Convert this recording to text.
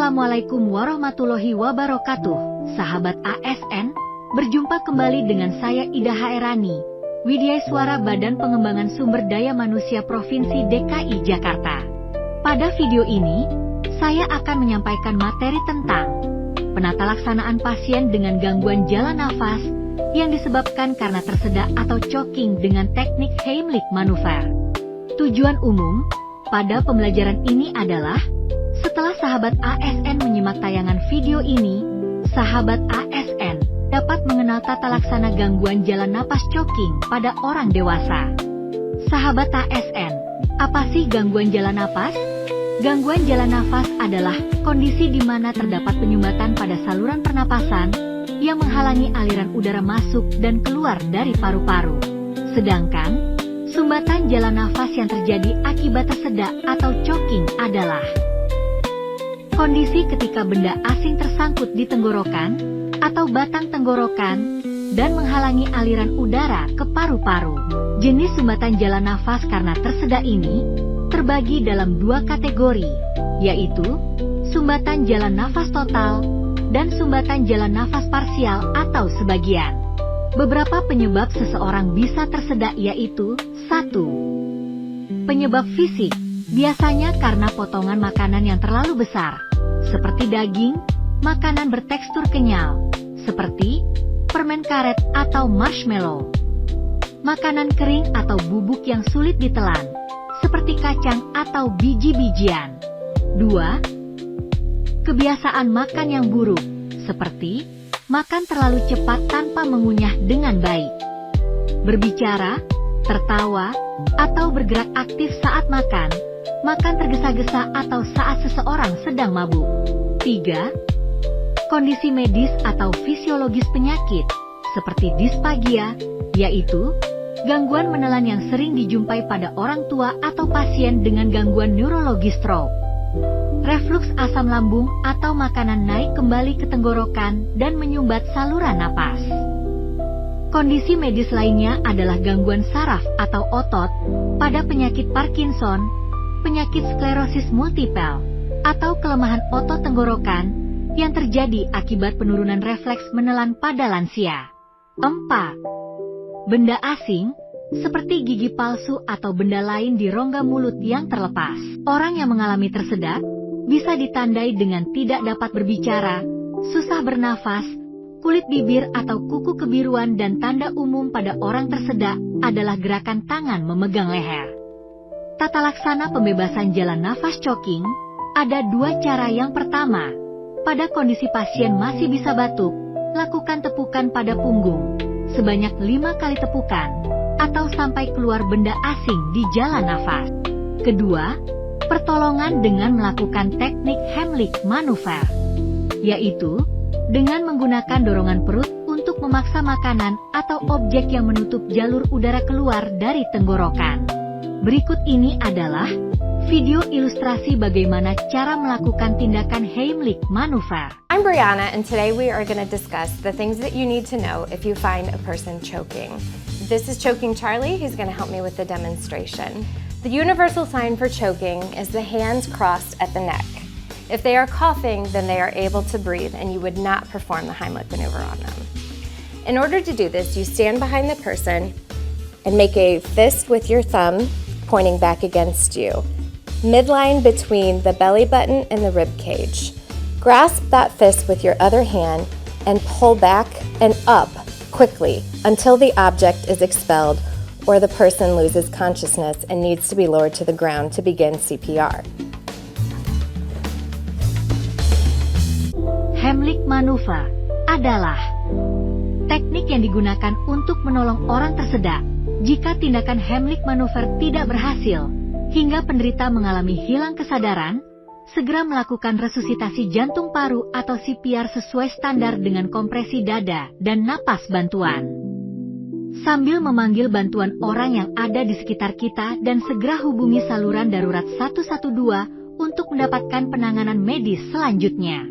Assalamualaikum warahmatullahi wabarakatuh, sahabat ASN. Berjumpa kembali dengan saya Ida Haerani, Widyaiswara Badan Pengembangan Sumber Daya Manusia Provinsi DKI Jakarta. Pada video ini, saya akan menyampaikan materi tentang penata laksanaan pasien dengan gangguan jalan nafas yang disebabkan karena tersedak atau choking dengan teknik Heimlich Maneuver. Tujuan umum pada pembelajaran ini adalah setelah sahabat ASN menyimak tayangan video ini, sahabat ASN dapat mengenal tata laksana gangguan jalan napas choking pada orang dewasa. Sahabat ASN, apa sih gangguan jalan napas? Gangguan jalan nafas adalah kondisi di mana terdapat penyumbatan pada saluran pernapasan yang menghalangi aliran udara masuk dan keluar dari paru-paru. Sedangkan, sumbatan jalan nafas yang terjadi akibat tersedak atau choking adalah kondisi ketika benda asing tersangkut di tenggorokan atau batang tenggorokan dan menghalangi aliran udara ke paru-paru. Jenis sumbatan jalan nafas karena tersedak ini terbagi dalam dua kategori, yaitu sumbatan jalan nafas total dan sumbatan jalan nafas parsial atau sebagian. Beberapa penyebab seseorang bisa tersedak yaitu 1. Penyebab fisik, biasanya karena potongan makanan yang terlalu besar, seperti daging, makanan bertekstur kenyal, seperti permen karet atau marshmallow. Makanan kering atau bubuk yang sulit ditelan, seperti kacang atau biji-bijian. 2. Kebiasaan makan yang buruk, seperti makan terlalu cepat tanpa mengunyah dengan baik. Berbicara, tertawa, atau bergerak aktif saat makan tergesa-gesa atau saat seseorang sedang mabuk. 3. Kondisi medis atau fisiologis penyakit, seperti disfagia, yaitu gangguan menelan yang sering dijumpai pada orang tua atau pasien dengan gangguan neurologis stroke. Refluks asam lambung atau makanan naik kembali ke tenggorokan dan menyumbat saluran napas. Kondisi medis lainnya adalah gangguan saraf atau otot pada penyakit Parkinson, penyakit sklerosis multipel, atau kelemahan otot tenggorokan yang terjadi akibat penurunan refleks menelan pada lansia. 4. Benda asing, seperti gigi palsu atau benda lain di rongga mulut yang terlepas. Orang yang mengalami tersedak bisa ditandai dengan tidak dapat berbicara, susah bernafas, kulit bibir atau kuku kebiruan, dan tanda umum pada orang tersedak adalah gerakan tangan memegang leher. Tata laksana pembebasan jalan nafas choking, ada dua cara. Yang pertama, pada kondisi pasien masih bisa batuk, lakukan tepukan pada punggung, sebanyak 5 kali tepukan, atau sampai keluar benda asing di jalan nafas. Kedua, pertolongan dengan melakukan teknik Heimlich Maneuver, yaitu dengan menggunakan dorongan perut untuk memaksa makanan atau objek yang menutup jalur udara keluar dari tenggorokan. Berikut ini adalah video ilustrasi bagaimana cara melakukan tindakan Heimlich Maneuver. I'm Brianna, and today we are going to discuss the things that you need to know if you find a person choking. This is Choking Charlie, who's going to help me with the demonstration. The universal sign for choking is the hands crossed at the neck. If they are coughing, then they are able to breathe, and you would not perform the Heimlich maneuver on them. In order to do this, you stand behind the person and make a fist with your thumb pointing back against you, midline between the belly button and the rib cage. Grasp that fist with your other hand and pull back and up quickly until the object is expelled or the person loses consciousness and needs to be lowered to the ground to begin CPR. Heimlich Maneuver adalah teknik yang digunakan untuk menolong orang tersedak jika tindakan Heimlich Maneuver tidak berhasil, hingga penderita mengalami hilang kesadaran. Segera melakukan resusitasi jantung paru atau CPR sesuai standar dengan kompresi dada dan napas bantuan. Sambil memanggil bantuan orang yang ada di sekitar kita dan segera hubungi saluran darurat 112 untuk mendapatkan penanganan medis selanjutnya.